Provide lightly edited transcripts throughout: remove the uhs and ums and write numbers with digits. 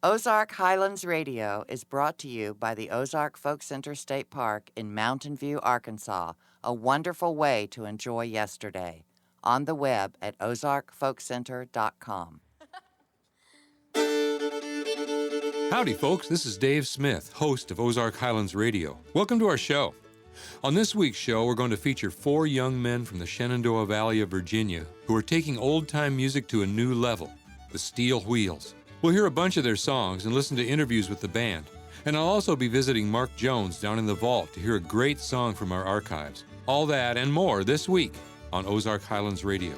Ozark Highlands Radio is brought to you by the Ozark Folk Center State Park in Mountain View, Arkansas, a wonderful way to enjoy yesterday. On the web at ozarkfolkcenter.com. Howdy, folks. This is Dave Smith, host of Ozark Highlands Radio. Welcome to our show. On this week's show, we're going to feature 4 young men from the Shenandoah Valley of Virginia who are taking old-time music to a new level, the Steel Wheels. We'll hear a bunch of their songs and listen to interviews with the band. And I'll also be visiting Mark Jones down in the vault to hear a great song from our archives. All that and more this week on Ozark Highlands Radio.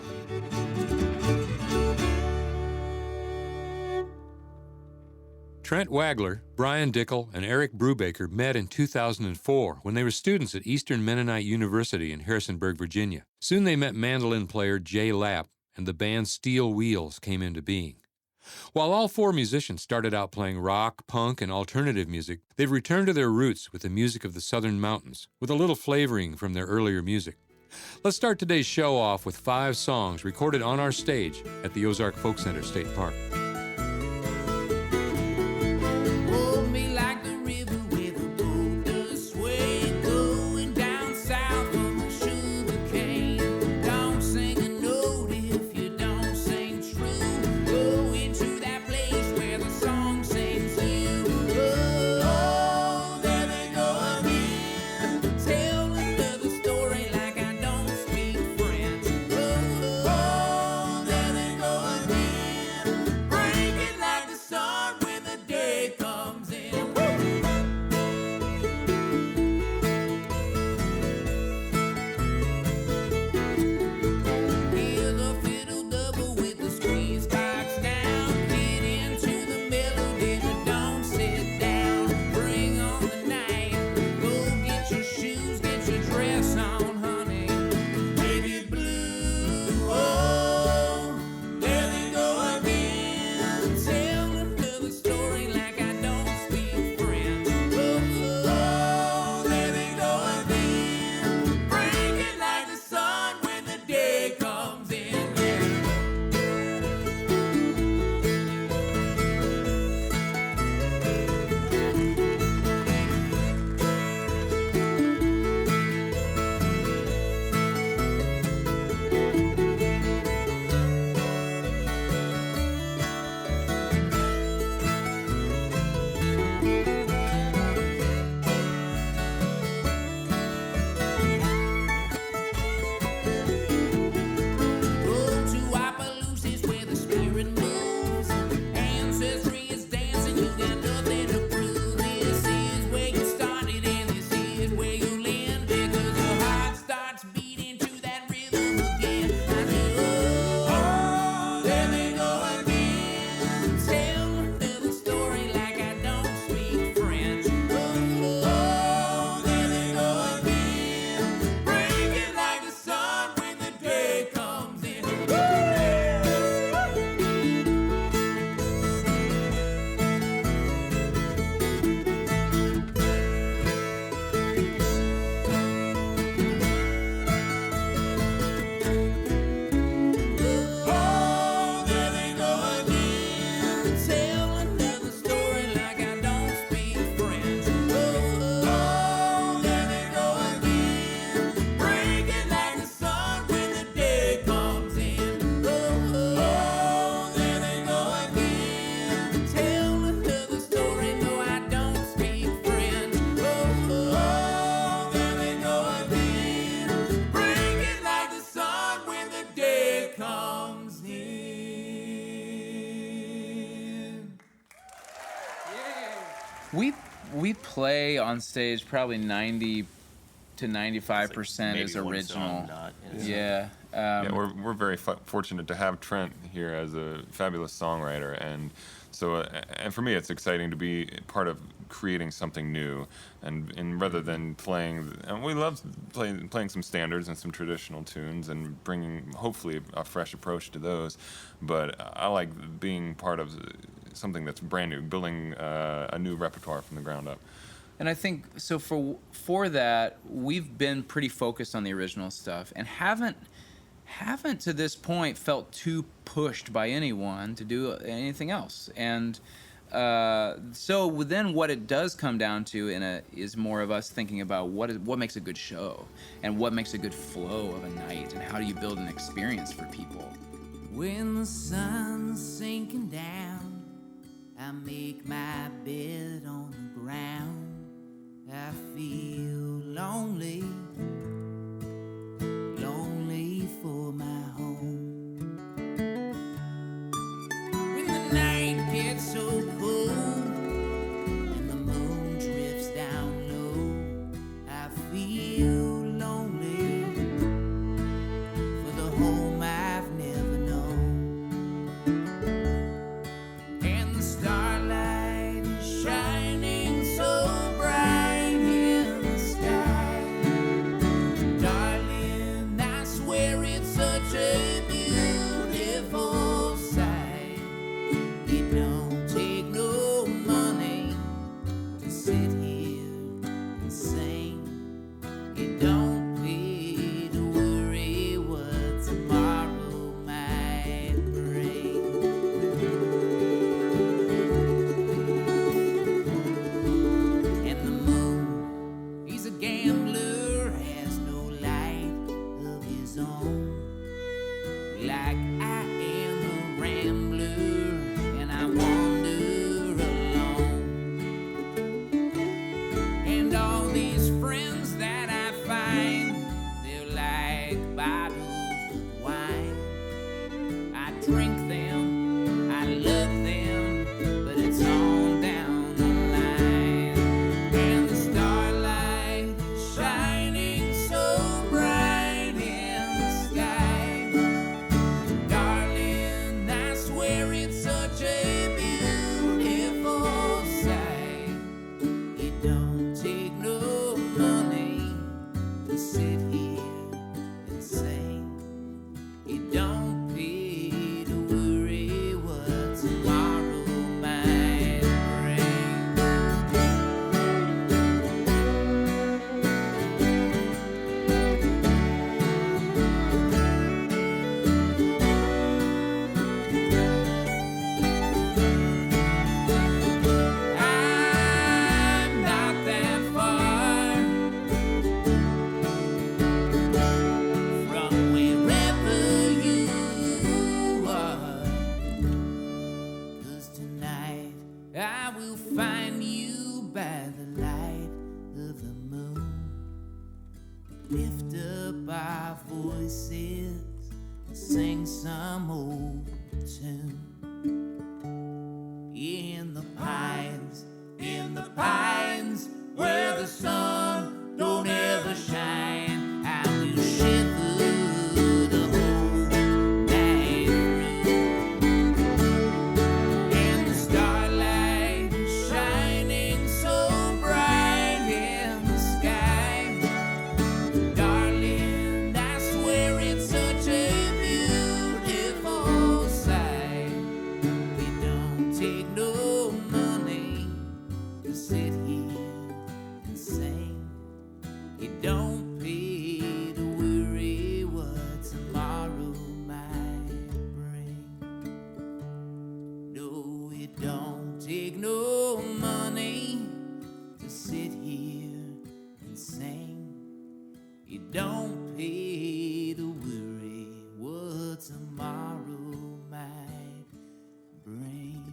Trent Wagler, Brian Dickel, and Eric Brubaker met in 2004 when they were students at Eastern Mennonite University in Harrisonburg, Virginia. Soon they met mandolin player Jay Lapp, and the band Steel Wheels came into being. While all 4 musicians started out playing rock, punk, and alternative music, they've returned to their roots with the music of the Southern Mountains, with a little flavoring from their earlier music. Let's start today's show off with 5 songs recorded on our stage at the Ozark Folk Center State Park. We play on stage probably 90 to 95% is original. Yeah. We're very fortunate to have Trent here as a fabulous songwriter, and so and for me it's exciting to be part of creating something new, and rather than playing, and we love playing some standards and some traditional tunes and bringing hopefully a fresh approach to those, but I like being part of something that's brand new, building a new repertoire from the ground up. And I think so for that we've been pretty focused on the original stuff and haven't to this point felt too pushed by anyone to do anything else. And So then what it does come down to is more of us thinking about what makes a good show and what makes a good flow of a night and how do you build an experience for people. When the sun's sinking down, I make my bed on the ground. I feel lonely, lonely for my home. When the night gets so cold and the moon drifts down low, I feel lonely for the home I've never known. And the starlight is shining so bright in the sky. Darling, I swear it's such a beautiful sight. It don't take no money to sit here and sing. It don't pay to worry what tomorrow might bring. And the moon, he's a gambler, has no light of his own. Like I am a rambler, and I wander alone. And all these friends that I find, they're like bottles of wine. I drink them, I love them, but it's on down the line. And the starlight is shining so bright in the sky. Darling, I swear it's such a beautiful sight. It don't take no money to sit here and sing. It don't pay to worry what tomorrow might bring. I'm not that far from wherever you are. 'Cause tonight I will find you by the light of the moon. Lift up our voices and sing some old tune. In the pines, where the sun don't ever shine, I will shiver the whole night through. And the starlight is shining so bright in the sky. Darling, I swear it's such a beautiful sight. It don't take no money to sit here and sing. It don't pay to worry what tomorrow might bring. No, it don't take no money to sit here and sing. It don't pay to worry what tomorrow might bring.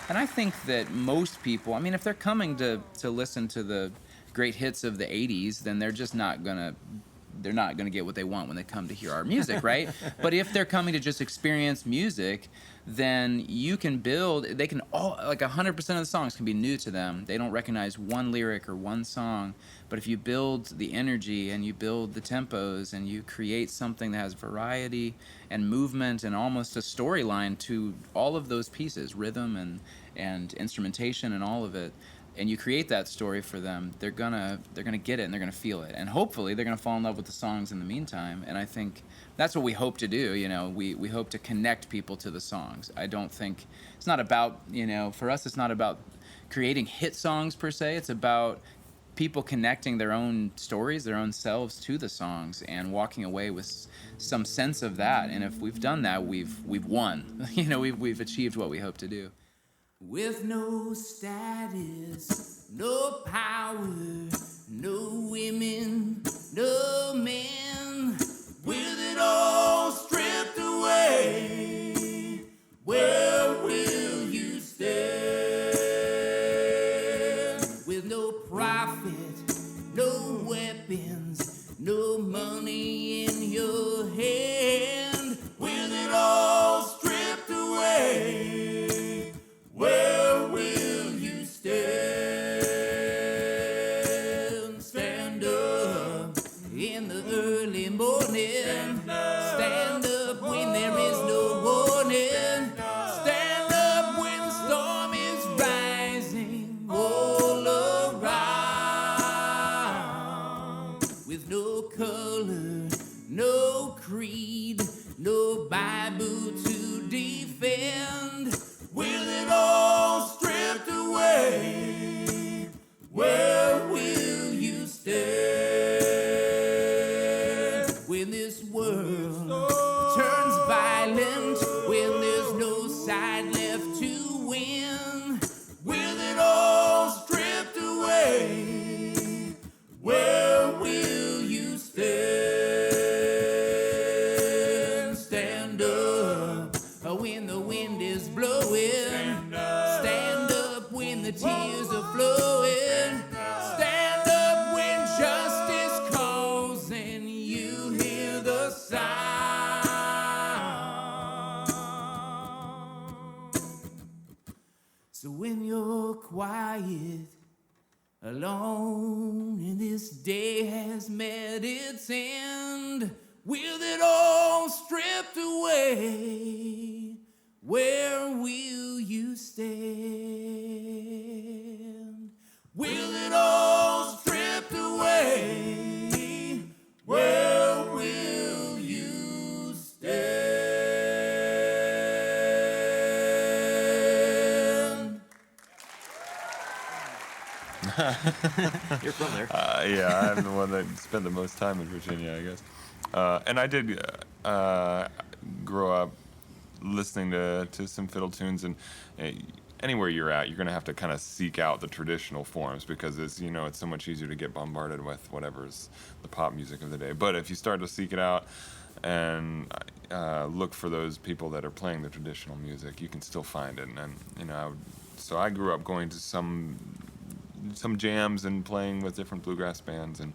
And I think that most people, I mean, if they're coming to listen to the great hits of the 80s, then they're just not gonna get what they want when they come to hear our music, right? But if they're coming to just experience music, then they can all, like 100% of the songs can be new to them. They don't recognize one lyric or one song. But if you build the energy and you build the tempos and you create something that has variety and movement and almost a storyline to all of those pieces, rhythm and instrumentation and all of it, and you create that story for them, they're gonna get it and they're gonna feel it, and hopefully they're gonna fall in love with the songs in the meantime. And I think that's what we hope to do. We hope to connect people to the songs. I don't think it's not about, for us it's not about creating hit songs per se. It's about people connecting their own stories, their own selves to the songs, and walking away with some sense of that. And if we've done that, we've won. You know, we've achieved what we hope to do. With no status, no power, no women, no men, with it all stripped away, where will you stand? With no profit, no weapons, no money in your hand, with it all stripped away, where will you stand? Stand up in the early morning. Stand up when there is no warning. Stand up when the storm is rising all around. With no color, no creed, no Bible to defend. With it all stripped away, where will you stand? When this world turns violent, when there's no side left to win, with it all stripped away, where will you stand? Stand up when the wind is blowing. Stand up when the tears are flowing. Stand up when justice calls and you hear the sound. So when you're quiet, alone, and this day has met its end, with it all stripped away, where will you stand? With it all stripped away, where will you stand? You're from there. Yeah, I'm the one that spent the most time in Virginia, I guess. And I did grow up listening to some fiddle tunes, and anywhere you're at, you're going to have to kind of seek out the traditional forms, because it's so much easier to get bombarded with whatever's the pop music of the day. But if you start to seek it out and look for those people that are playing the traditional music, you can still find it. And so I grew up going to some jams and playing with different bluegrass bands, and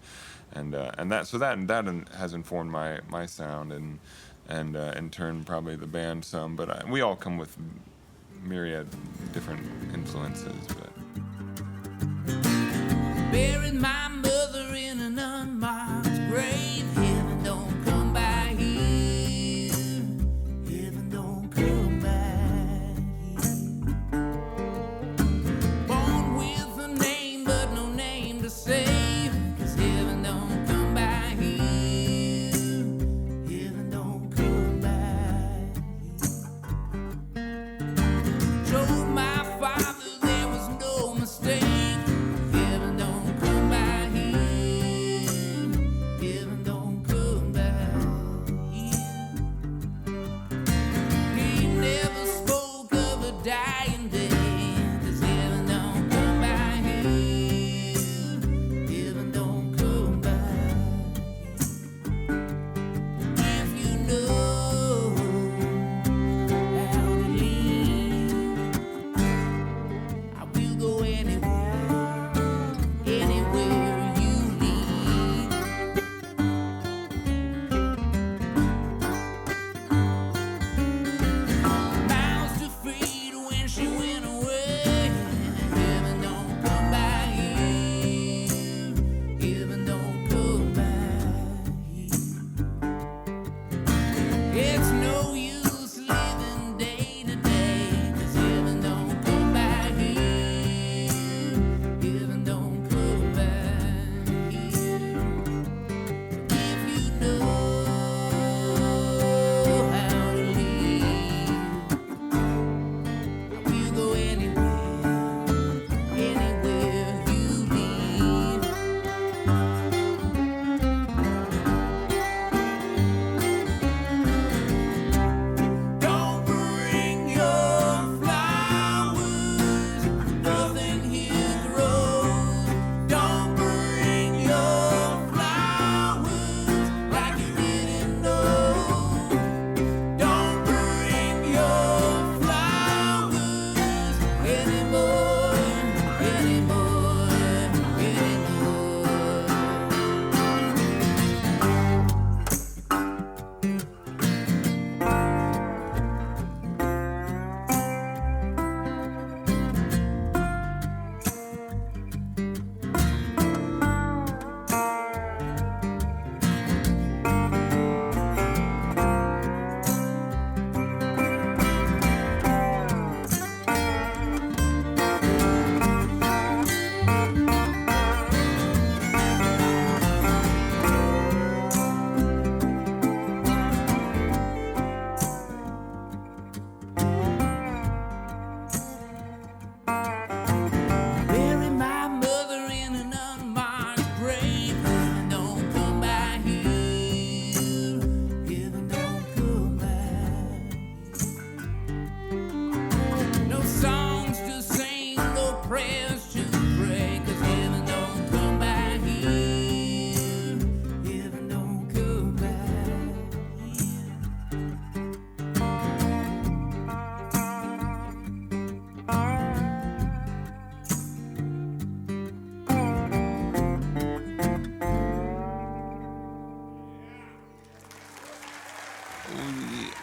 that has informed my sound, and in turn probably the band some. But we all come with myriad different influences. But Buried my mother in an unmarked grave. Heaven don't come by here. Heaven don't come by here. Born with a name but no name to save. 'Cause heaven don't come by here. Heaven don't come by here. Told my father there was no mistake. Heaven don't come by here.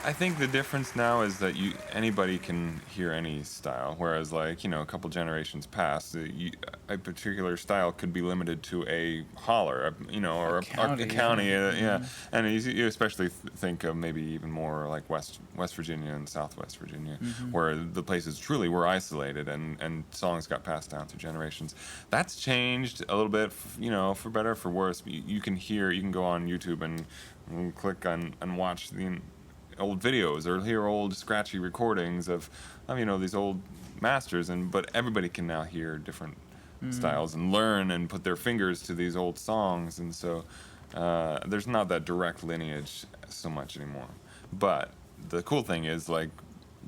I think the difference now is that anybody can hear any style, whereas like a couple generations past, a particular style could be limited to a holler, or a county, yeah. And you especially think of maybe even more like West Virginia and Southwest Virginia, where the places truly were isolated and songs got passed down through generations. That's changed a little bit, for better or for worse. You can go on YouTube and click on and watch the old videos or hear old scratchy recordings of these old masters, but everybody can now hear different styles and learn and put their fingers to these old songs, and so there's not that direct lineage so much anymore. But the cool thing is like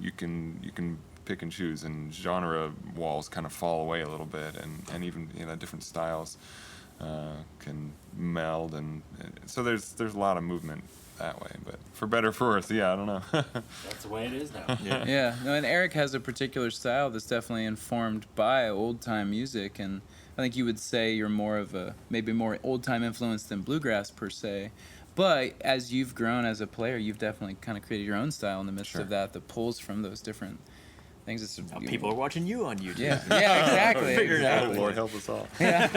you can pick and choose, and genre walls kind of fall away a little bit, and even different styles can meld, and so there's a lot of movement that way, but for better or for worse, I don't know. That's the way it is now. Yeah. No, and Eric has a particular style that's definitely informed by old-time music, and I think you would say you're more of maybe more old-time influence than bluegrass per se. But as you've grown as a player, you've definitely kind of created your own style in the midst of that pulls from those different things. People are watching you on YouTube. Yeah, exactly. Figure it out. Lord help us all. Yeah.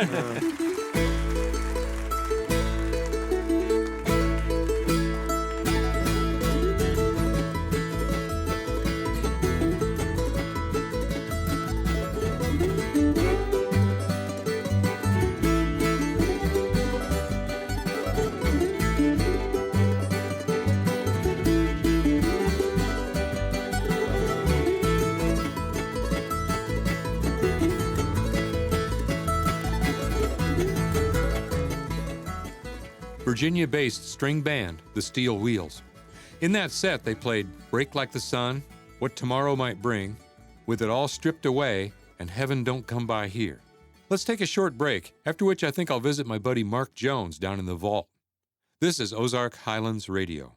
Virginia-based string band, the Steel Wheels. In that set, they played Break Like the Sun, What Tomorrow Might Bring, With It All Stripped Away, and Heaven Don't Come By Here. Let's take a short break, after which I think I'll visit my buddy Mark Jones down in the vault. This is Ozark Highlands Radio.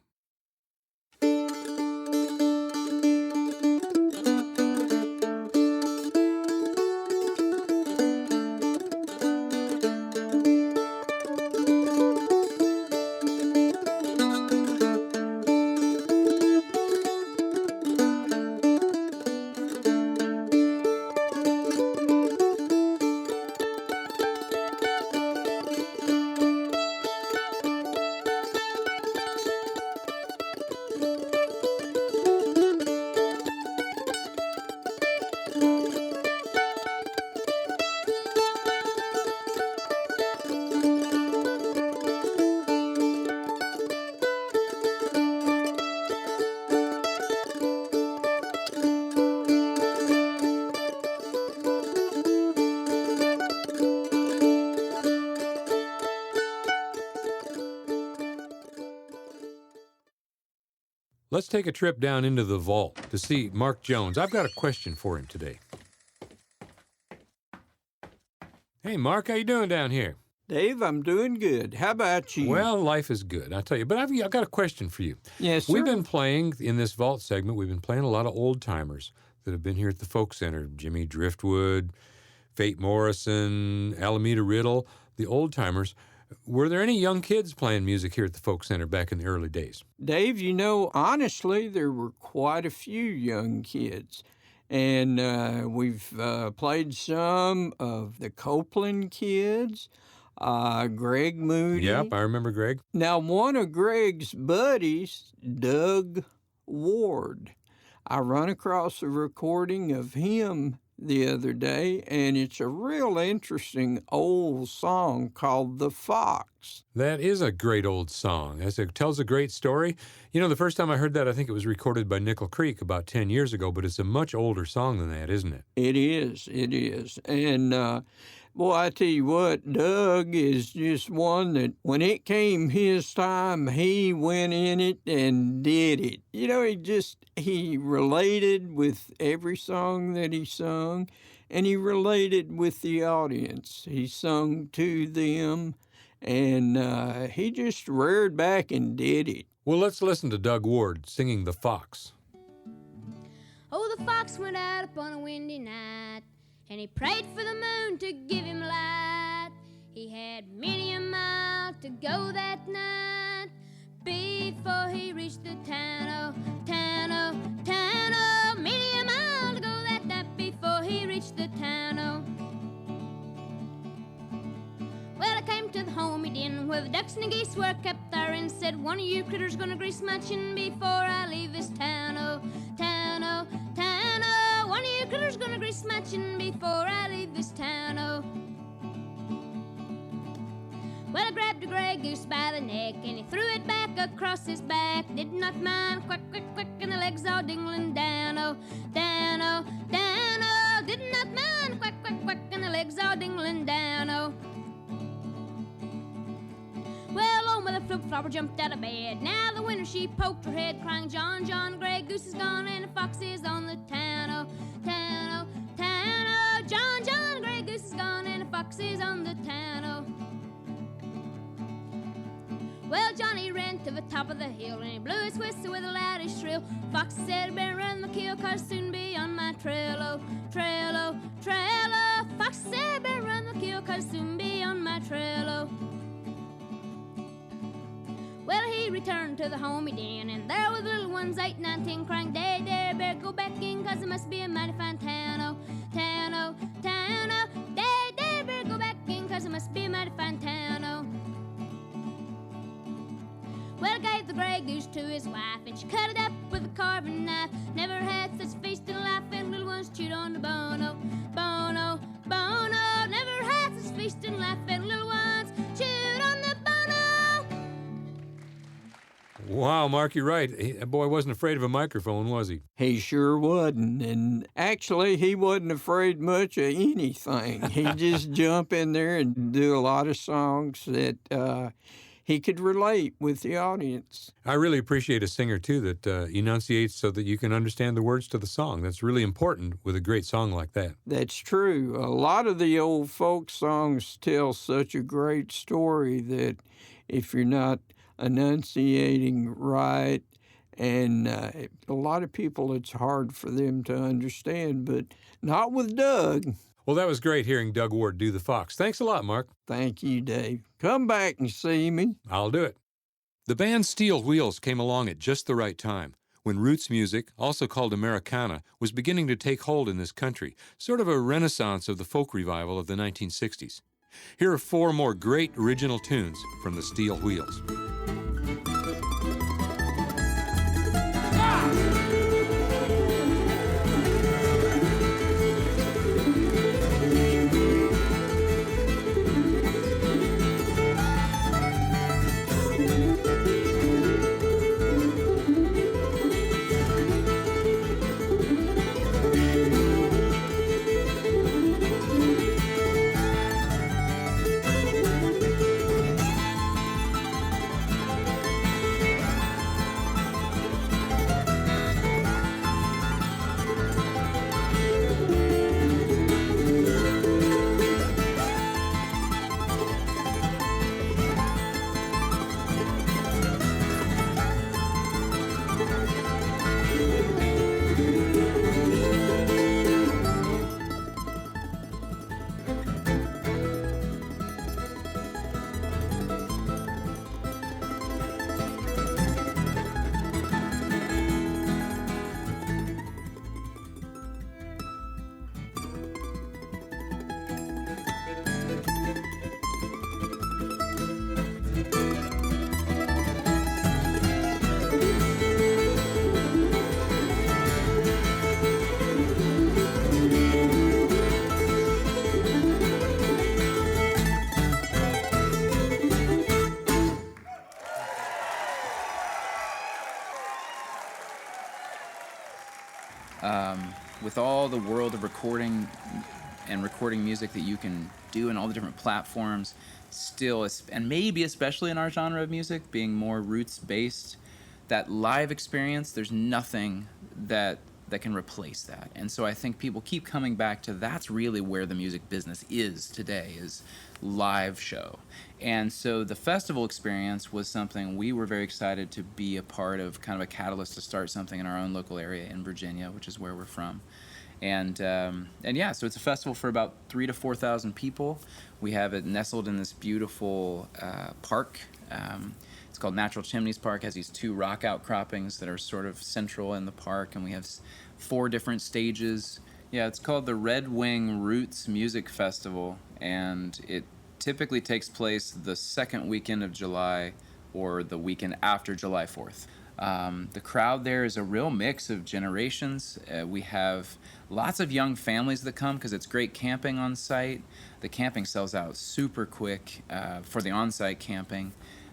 Let's take a trip down into the vault to see Mark Jones. I've got a question for him today. Hey, Mark, how you doing down here? Dave, I'm doing good. How about you? Well, life is good, I tell you. But I've got a question for you. Yes, sir. We've been playing, in this vault segment, we've been playing a lot of old-timers that have been here at the Folk Center. Jimmy Driftwood, Fate Morrison, Alameda Riddle, the old-timers. Were there any young kids playing music here at the Folk Center back in the early days? Dave, honestly, there were quite a few young kids. And we've played some of the Copeland kids, Greg Moody. Yep, I remember Greg. Now, one of Greg's buddies, Doug Ward, I run across a recording of him the other day, and it's a real interesting old song called The Fox. That is a great old song. It tells a great story. The first time I heard that, I think it was recorded by Nickel Creek about 10 years ago, but it's a much older song than that, isn't it? It is. And, boy, I tell you what, Doug is just one that when it came his time, he went in it and did it. He related with every song that he sung, and he related with the audience. He sung to them, and he just reared back and did it. Well, let's listen to Doug Ward singing The Fox. Oh, the fox went out upon a windy night, and he prayed for the moon to give him light. He had many a mile to go that night, before he reached the town, oh, town, oh, town, oh. Many a mile to go that night before he reached the town, oh. Well, I came to the homey den where the ducks and the geese were kept there, and said, one of you critters gonna grease my chin before I leave this town, oh, town, oh, town, oh. One of you critters gonna grease my chin before I leave this town, oh. Well, I grabbed a gray goose by the neck, and he threw it back across his back. Did not mind, quack, quack, quack, and the legs all dingling down, oh, down, oh, down, oh. Did not mind, quack, quack, quack, and the legs all dingling down, oh. Well, old Mother Flip-Flopper jumped out of bed. Now the winter she poked her head, crying, John, John, gray goose is gone, and the fox is on the town, oh, town, oh, town, oh. John, John, gray goose is gone, and the fox is on the town, oh. Well, Johnny ran to the top of the hill, and he blew his whistle with a loudest shrill. Fox said, better run the kill, 'cause soon be on my trail, oh, trail, oh, trail, oh. Fox said, better run the kill, 'cause soon be on my trail, oh. Well, he returned to the homey den, and there were the little ones, 8, 9, 10, crying, Day, Day, better go back in, 'cause it must be a mighty fine town, oh, town, oh, town, oh. Day, Day, better go back in, 'cause it must be a mighty fine town, oh. Well, I gave the gray goose to his wife, and she cut it up with a carving knife. Never had such feast in life, and little ones chewed on the bone, oh, bone, oh, bone, oh. Never had such feast in life, and little ones chewed on the bone, oh. Wow, Mark, you're right. That boy wasn't afraid of a microphone, was he? He sure wasn't, and actually he wasn't afraid much of anything. He'd just jump in there and do a lot of songs that he could relate with the audience. I really appreciate a singer, too, that enunciates so that you can understand the words to the song. That's really important with a great song like that. That's true. A lot of the old folk songs tell such a great story that if you're not enunciating right, and a lot of people, it's hard for them to understand, but not with Doug. Well, that was great hearing Doug Ward do the Fox. Thanks a lot, Mark. Thank you, Dave. Come back and see me. I'll do it. The band Steel Wheels came along at just the right time, when roots music, also called Americana, was beginning to take hold in this country, sort of a renaissance of the folk revival of the 1960s. Here are 4 more great original tunes from the Steel Wheels. With all the world of recording music that you can do and all the different platforms, still, and maybe especially in our genre of music, being more roots-based, that live experience, there's nothing that can replace that. And so I think people keep coming back to that's really where the music business is today, is live show. And so the festival experience was something we were very excited to be a part of, kind of a catalyst to start something in our own local area in Virginia, which is where we're from. And yeah, so it's a festival for about 3,000 to 4,000 people. We have it nestled in this beautiful park. It's It's called Natural Chimneys Park. It has these 2 rock outcroppings that are sort of central in the park, and we have 4 different stages. Yeah, it's called the Red Wing Roots Music Festival, and it typically takes place the second weekend of July or the weekend after July 4th. The crowd there is a real mix of generations. We have lots of young families that come because it's great camping on site. The camping sells out super quick for the on-site camping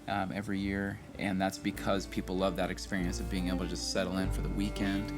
every year, and that's because people love that experience of being able to just settle in for the weekend.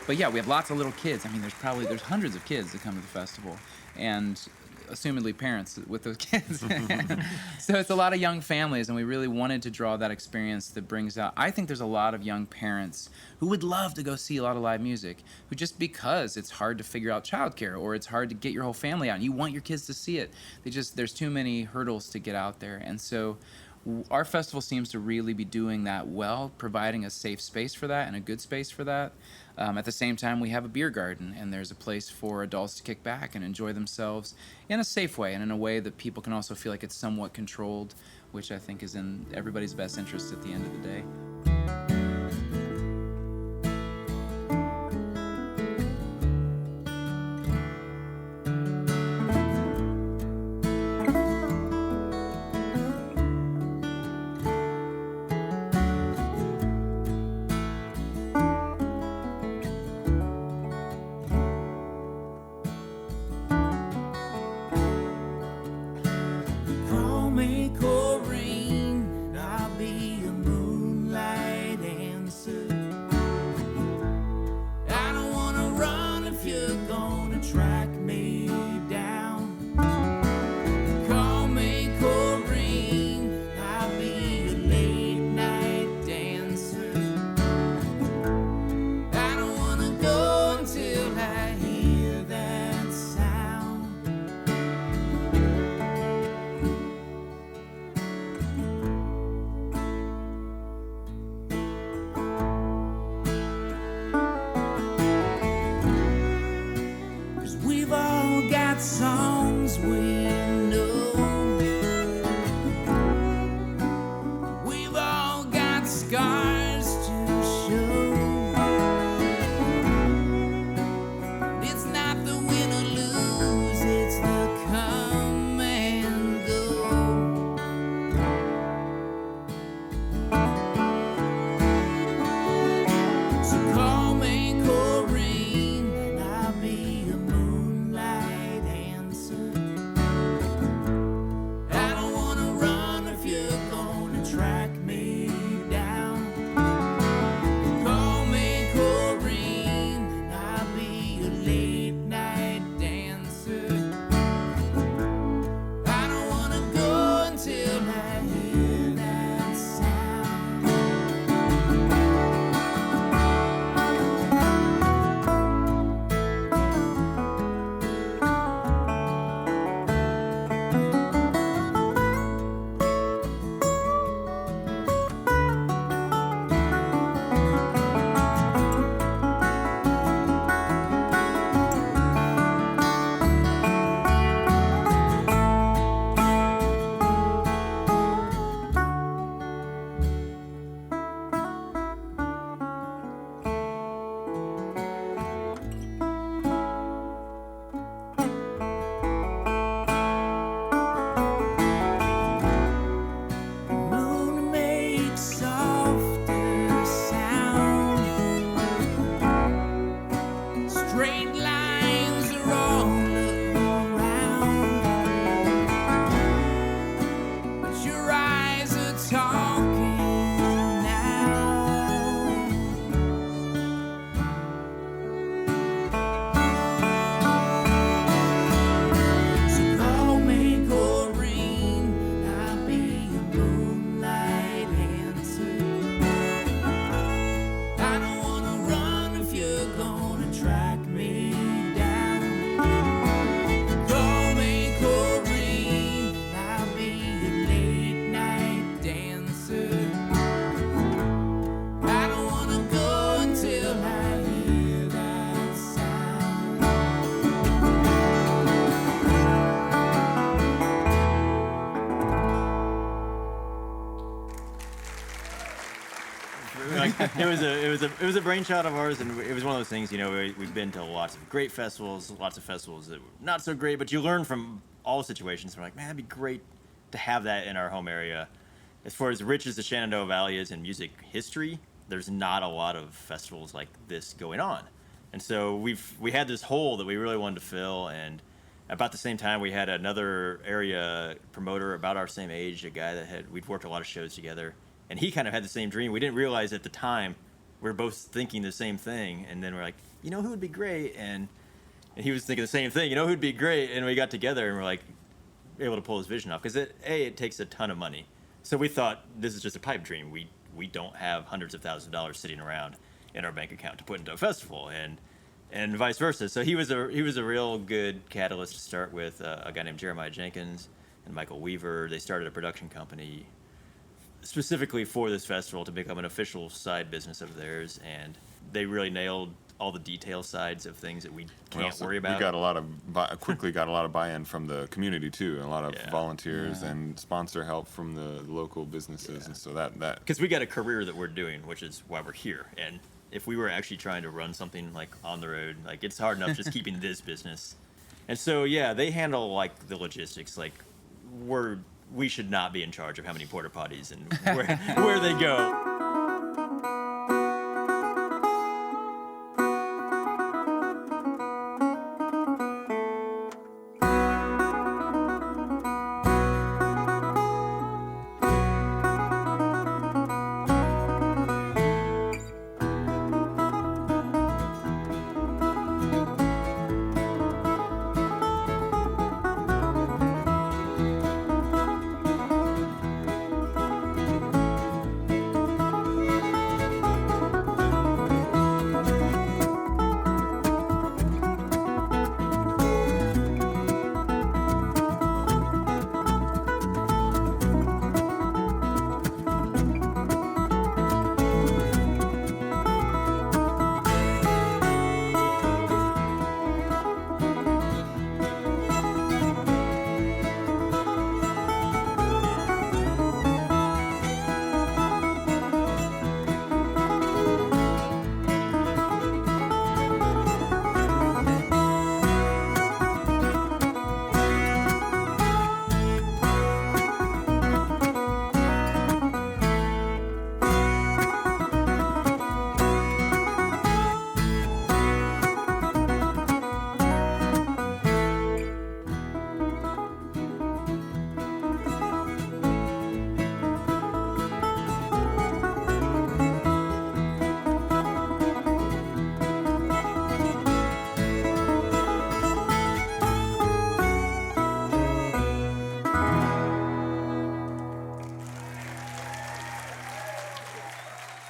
But yeah, we have lots of little kids. I mean, there's hundreds of kids that come to the festival, and assumedly parents with those kids. So it's a lot of young families, and we really wanted to draw that experience that brings out. I think there's a lot of young parents who would love to go see a lot of live music, who just because it's hard to figure out childcare or it's hard to get your whole family out, and you want your kids to see it. There's too many hurdles to get out there, and so our festival seems to really be doing that well, providing a safe space for that and a good space for that. At the same time, we have a beer garden, and there's a place for adults to kick back and enjoy themselves in a safe way and in a way that people can also feel like it's somewhat controlled, which I think is in everybody's best interest at the end of the day. songs we know. We've all got scars to show. It's not the win or lose, it's the come and go. So call me Corrine and I'll be a moonlight dancer. I don't wanna run if you're gonna track me down. Call me Corrine and I'll be a late night dancer. I don't wanna go until I hear that sound. Moon makes softer sound. Straight lines are all around, but your eyes are talking now. So call me Corrine, I'll be a moonlight dancer. I don't wanna run if you're gonna track me down. Call me Corrine, I'll be a late night dancer. I don't wanna go until I hear that sound. Like, it was a brainchild of ours, and it was one of those things. You know, we've been to lots of great festivals, lots of festivals that were not so great, but you learn from all situations. We're like, man, it'd be great to have that in our home area. As far as rich as the Shenandoah Valley is in music history, there's not a lot of festivals like this going on, and so we had this hole that we really wanted to fill. And about the same time, we had another area promoter about our same age, a guy that we'd worked a lot of shows together. And he kind of had the same dream. We didn't realize at the time we were both thinking the same thing. And then we're like, you know who would be great? And he was thinking the same thing. You know who'd be great? And we got together and we're like able to pull his vision off. Because it takes a ton of money. So we thought this is just a pipe dream. We don't have hundreds of thousands of dollars sitting around in our bank account to put into a festival, and vice versa. So he was a real good catalyst to start with. A guy named Jeremiah Jenkins and Michael Weaver. They started a production company specifically for this festival to become an official side business of theirs, and they really nailed all the detail sides of things that we can't worry about. We got quickly got a lot of buy-in from the community too, and a lot of volunteers and sponsor help from the local businesses, and so that because we got a career that we're doing, which is why we're here. And if we were actually trying to run something like on the road, like it's hard enough just keeping this business. And so they handle like the logistics, like we should not be in charge of how many porta potties and where they go.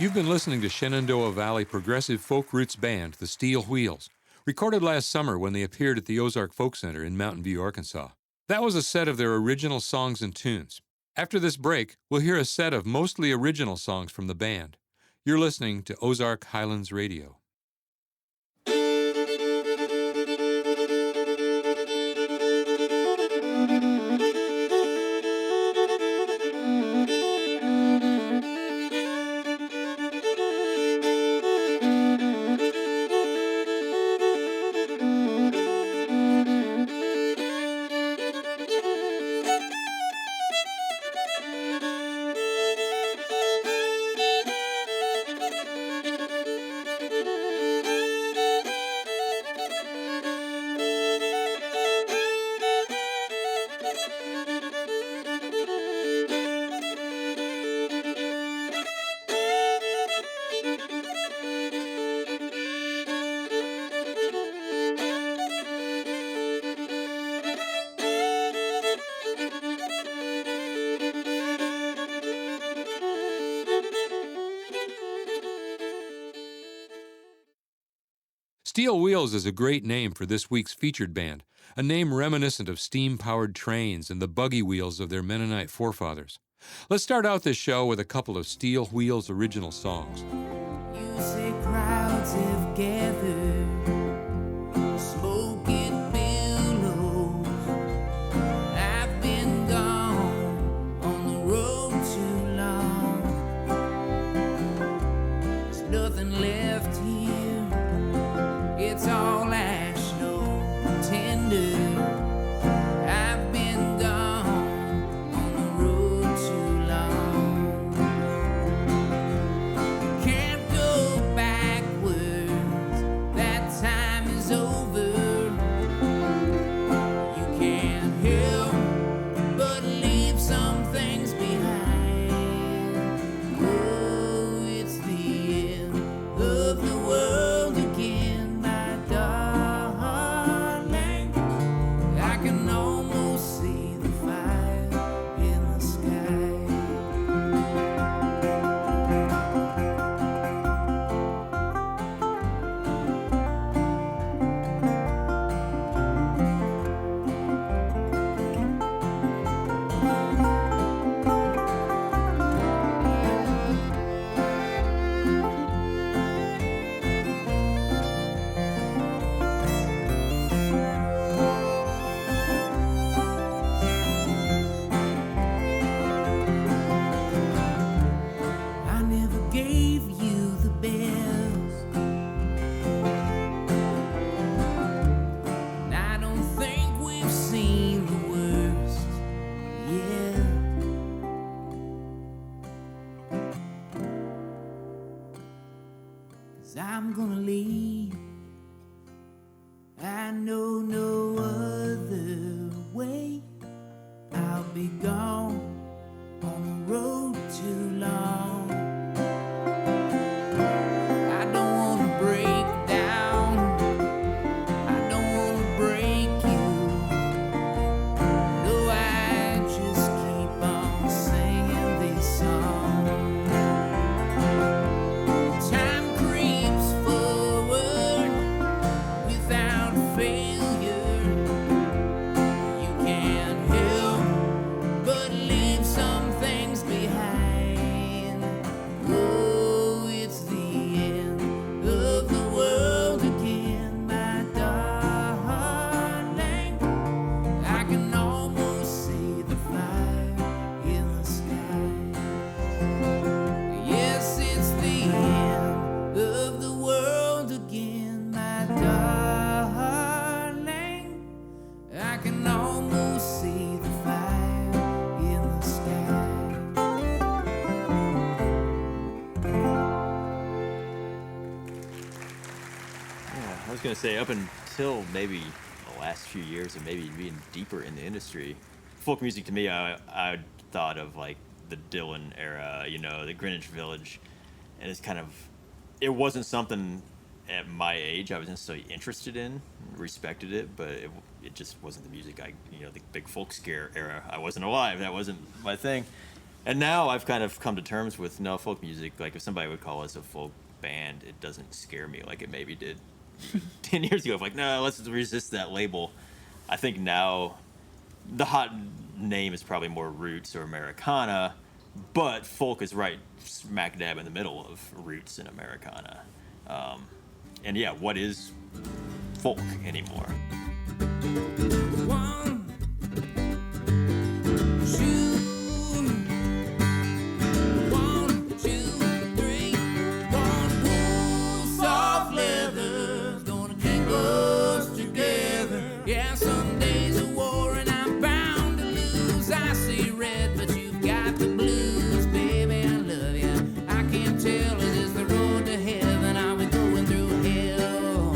You've been listening to Shenandoah Valley progressive folk roots band, the Steel Wheels, recorded last summer when they appeared at the Ozark Folk Center in Mountain View, Arkansas. That was a set of their original songs and tunes. After this break, we'll hear a set of mostly original songs from the band. You're listening to Ozark Highlands Radio. Steel Wheels is a great name for this week's featured band, a name reminiscent of steam-powered trains and the buggy wheels of their Mennonite forefathers. Let's start out this show with a couple of Steel Wheels original songs. You say crowds have gathered, smoking billows. I've been gone on the road too long. There's nothing left here. It's all ash, no tender. I've been gone on the road too long. Can't go backwards, that time is over. You can't help but leave some things behind. Oh, it's the end of the world again. I'm gonna leave. I know no other way. I'll be gone on the road too long. I don't wanna break down. I don't wanna break you. No, I just keep on singing this song. Going to say, up until maybe the last few years, and maybe being deeper in the industry, folk music to me, I thought of like the Dylan era, you know, the Greenwich Village, and it's kind of, it wasn't something at my age I was necessarily interested in, respected it, but it just wasn't the music the big folk scare era. I wasn't alive. That wasn't my thing. And now I've kind of come to terms with folk music. Like if somebody would call us a folk band, it doesn't scare me like it maybe did 10 years ago. I'm like, no, let's resist that label. I think now the hot name is probably more roots or Americana, but folk is right smack dab in the middle of roots and Americana. And yeah, what is folk anymore? 1, 2, 1, 2, 3. One wool, soft leather's gonna keep us together. Yeah, some days of war and I'm bound to lose. I see red, but you've got the blues, baby. I love you. I can't tell, is this the road to heaven? Are we going through hell?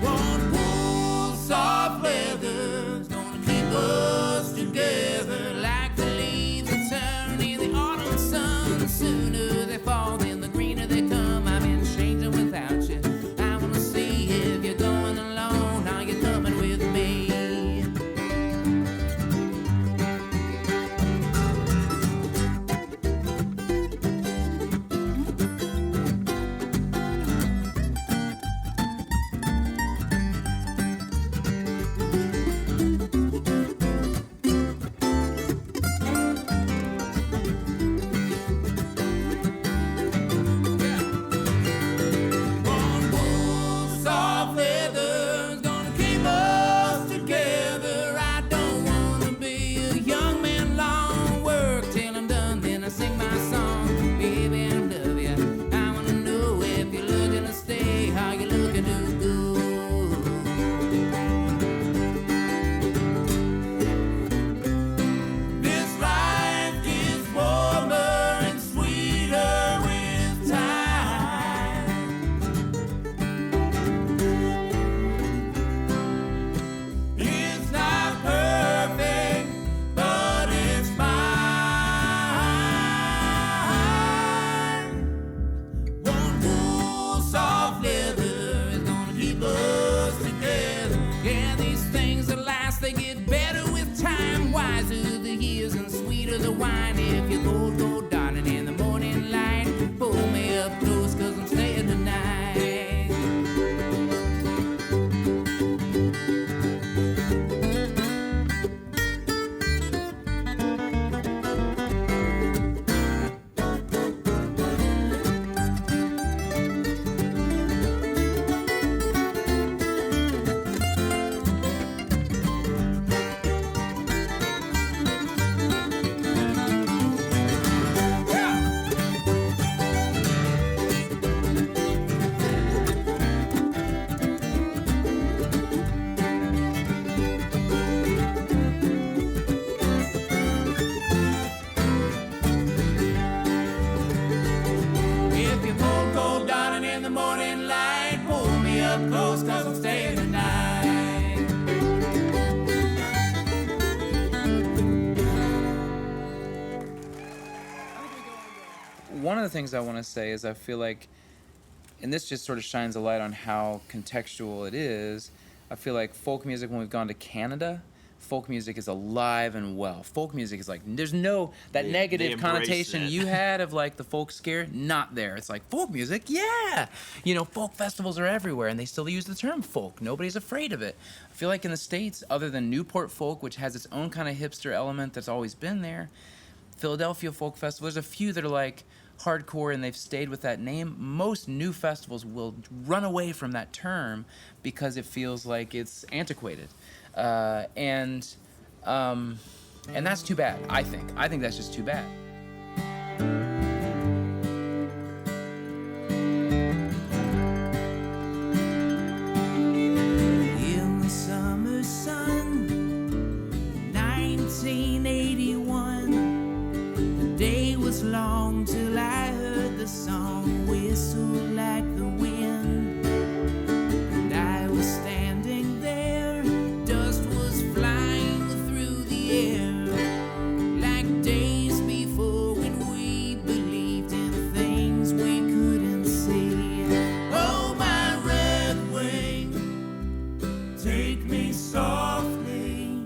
One wool, soft leather's gonna keep us together, like the leaves that turn in the autumn sun. The sooner they fall, then the greener they come. I've been changing without you. I wanna see if you're going alone. Are you coming with me? One wool, soft leather's gonna keep us together. I don't wanna be a young man long, work till I'm done, then I sing my song. Baby, I love you. I wanna know if you're looking to stay, how you looking to go. This life gets warmer and sweeter with time. It's not perfect, but it's mine. One wool, soft leather is gonna keep us together. Yeah, these things that last, they get better with time. Wiser the years and sweeter the wine. If you go, darling, in the morning light, pull me up close, 'cause I'm staying tonight. If you go, darling, in the morning light, pull me up close, 'cause I'm staying tonight. One of the things I want to say is I feel like, and this just sort of shines a light on how contextual it is, I feel like folk music, when we've gone to Canada, folk music is alive and well. Folk music is like, there's no, that They negative embrace connotation it. you had of like the folk scare, not there. It's like, folk music, yeah! You know, folk festivals are everywhere, and they still use the term folk. Nobody's afraid of it. I feel like in the States, other than Newport Folk, which has its own kind of hipster element that's always been there, Philadelphia Folk Festival, there's a few that are like hardcore and they've stayed with that name. Most new festivals will run away from that term because it feels like it's antiquated. And that's too bad, I think. I think that's just too bad. In the summer sun, 1981, the day was long till I heard the song whistle like the wind. And I was standing there, dust was flying through the air, like days before when we believed in things we couldn't see. Oh, my red wing, take me softly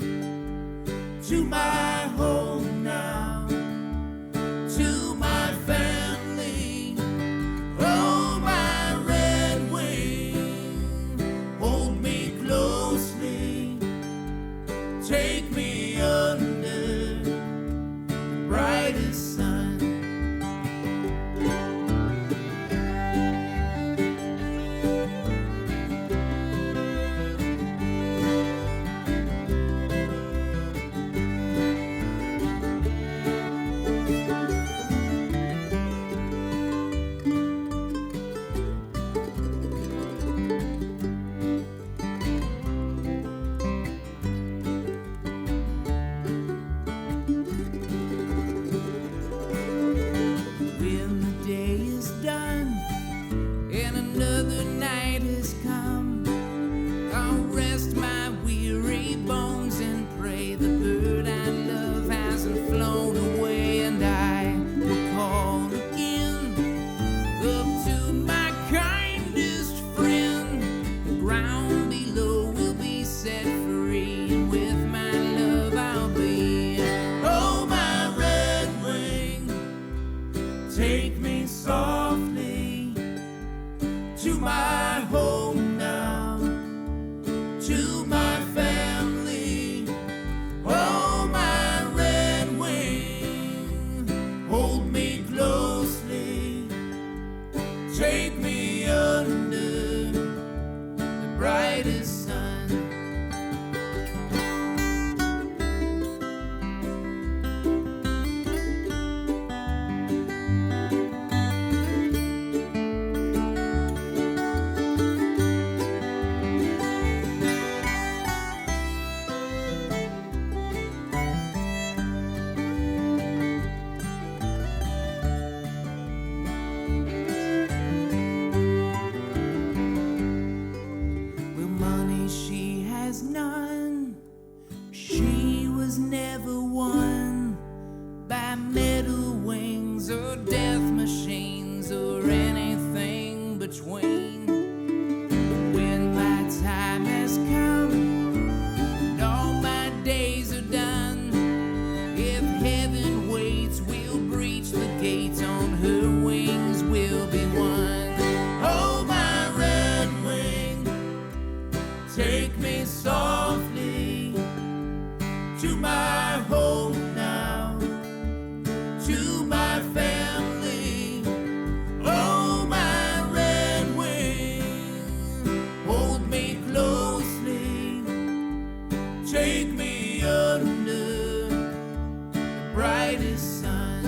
and another night has come. I'll rest my weary bones and pray the bird I love hasn't flown away, and I will call again up to my kindest friend. The ground below will be set free, and with my love I'll be. Oh, my red wing, take me softly to my home now, to my family. Oh, my red wing, hold me closely, take me under the brightest sun. Well, money she has none. She was never won by metal wings or death machines or anything between. When my time has come and all my days are done, if heaven waits, we'll breach the gates. On her wings we'll be one. Oh, my red wing, take me softly to my home now, to my family. Oh, my red wing, hold me closely, take me under the brightest sun.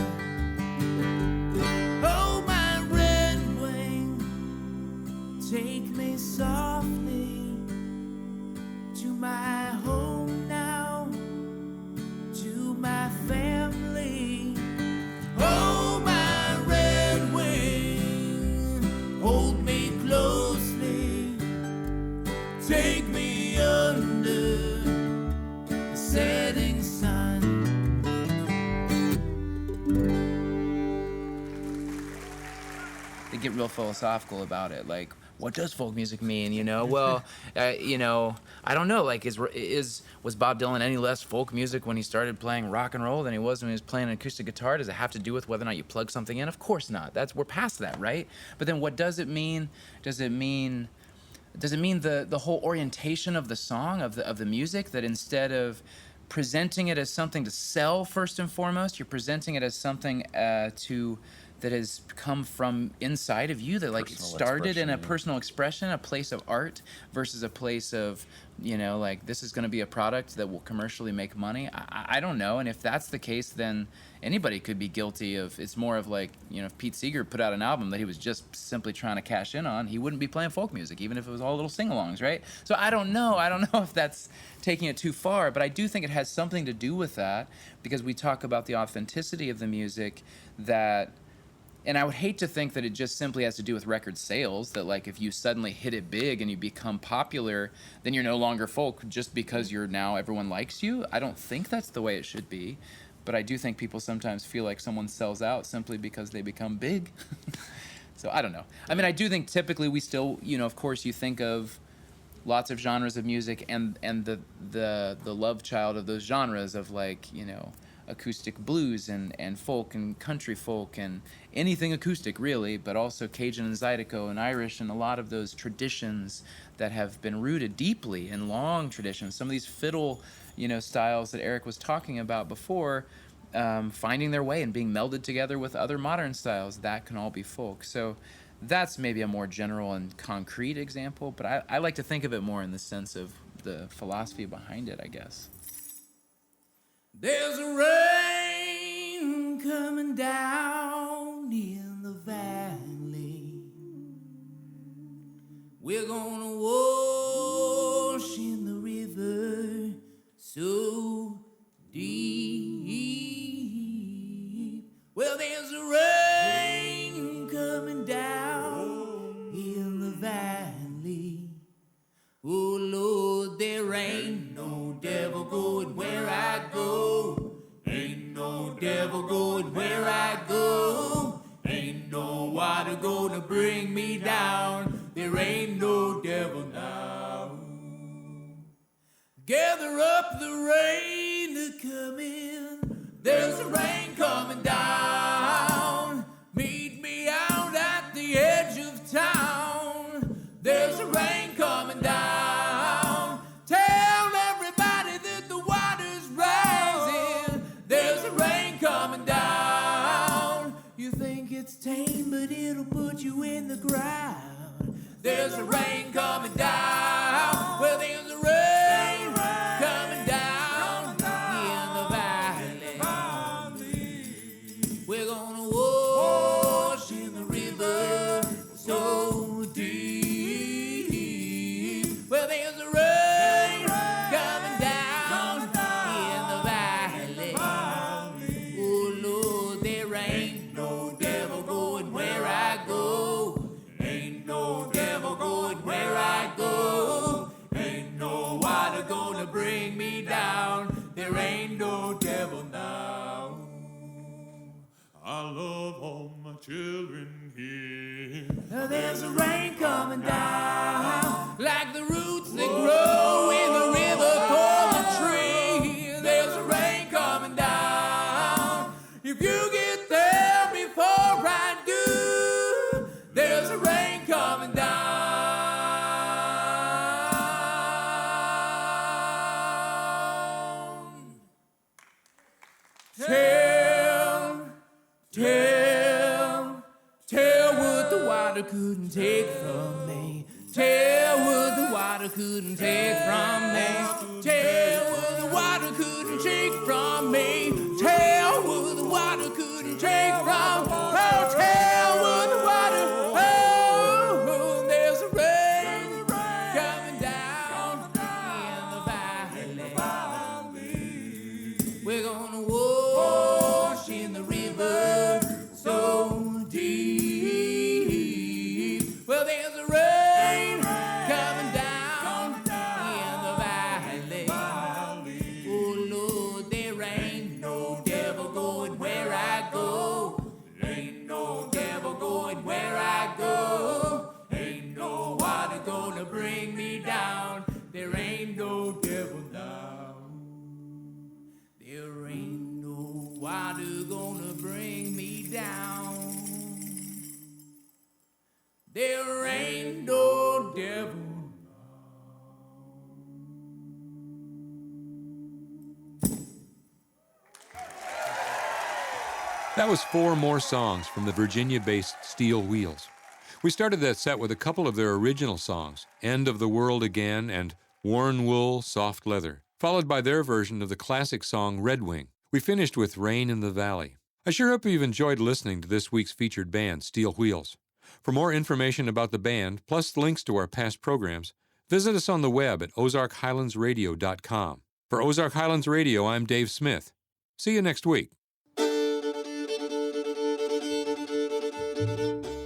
Oh, my red wing, take me softly to my home now, to my family. Oh, my red wing, hold me closely, take me under the setting sun. They get real philosophical about it, like, what does folk music mean, you know? Well, you know, I don't know, like, was Bob Dylan any less folk music when he started playing rock and roll than he was when he was playing an acoustic guitar? Does it have to do with whether or not you plug something in? Of course not. We're past that, right? But then what does it mean? Does it mean the whole orientation of the song, of the music, that instead of presenting it as something to sell first and foremost, you're presenting it as something that has come from inside of you, that like Personal started in a expression, yeah. personal expression, a place of art versus a place of, you know, like, this is going to be a product that will commercially make money. I don't know. And if that's the case, then anybody could be guilty of, it's more of like, you know, if Pete Seeger put out an album that he was just simply trying to cash in on, he wouldn't be playing folk music, even if it was all little sing-alongs, right? So I don't know if that's taking it too far, but I do think it has something to do with that, because we talk about the authenticity of the music that. And I would hate to think that it just simply has to do with record sales, that like if you suddenly hit it big and you become popular, then you're no longer folk just because you're now everyone likes you. I don't think that's the way it should be. But I do think people sometimes feel like someone sells out simply because they become big. So I don't know. I mean, I do think typically we still, you know, of course you think of lots of genres of music and the love child of those genres of, like, you know, acoustic blues and folk and country folk and anything acoustic really, but also Cajun and Zydeco and Irish and a lot of those traditions that have been rooted deeply in long traditions. Some of these fiddle, you know, styles that Eric was talking about before, finding their way and being melded together with other modern styles, that can all be folk. So that's maybe a more general and concrete example, but I like to think of it more in the sense of the philosophy behind it, I guess. There's a rain coming down in the valley. We're gonna wash in the river so deep. Well, there's a rain coming down in bring me down. There ain't no devil now. Gather up the rain to come in. There's a rain coming down. Meet me out at the edge of town. There's a rain coming down. Tell everybody that the water's rising. There's a rain coming down. You think it's tame, but it'll put you in the ground. There's a rain coming down. Well, there's a rain coming down in the valley. We're gonna wash in the river so deep. Well, there's a rain coming down in the valley. Oh Lord, there ain't no devil going where I go. Ain't no devil going where I go. Ain't no water gonna bring me down. There ain't no devil now. I love all my children here. There's a rain coming down, like the roots that grow in the river for the tree. There's a rain coming down. If you get there before I do, there's a rain coming down. Tell what the water couldn't take from me. Tell what the water couldn't take from me. Tell what the water couldn't take from me. Tell what the water couldn't take from. Oh, tell what the water. Oh, there's a rain coming down in the valley. We're gonna wash in the river so deep. Well, there's a rain coming down in the valley. Oh Lord, there ain't no devil going where I go. Ain't no devil going where I go. Ain't no water gonna bring me down. There ain't no devil now. There ain't no water gonna bring me down. There ain't no devil. That was 4 more songs from the Virginia-based Steel Wheels. We started that set with a couple of their original songs, End of the World Again and Worn Wool, Soft Leather, followed by their version of the classic song Red Wing. We finished with Rain in the Valley. I sure hope you've enjoyed listening to this week's featured band, Steel Wheels. For more information about the band, plus links to our past programs, visit us on the web at ozarkhighlandsradio.com. For Ozark Highlands Radio, I'm Dave Smith. See you next week.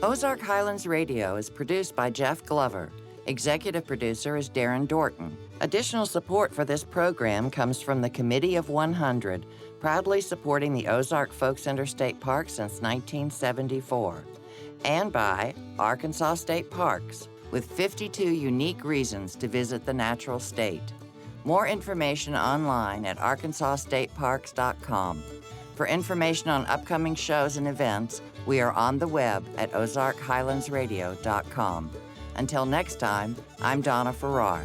Ozark Highlands Radio is produced by Jeff Glover. Executive producer is Darren Dorton. Additional support for this program comes from the Committee of 100, proudly supporting the Ozark Folk Center State Park since 1974, and by Arkansas State Parks, with 52 unique reasons to visit the natural state. More information online at arkansasstateparks.com. For information on upcoming shows and events, we are on the web at ozarkhighlandsradio.com. Until next time, I'm Donna Farrar.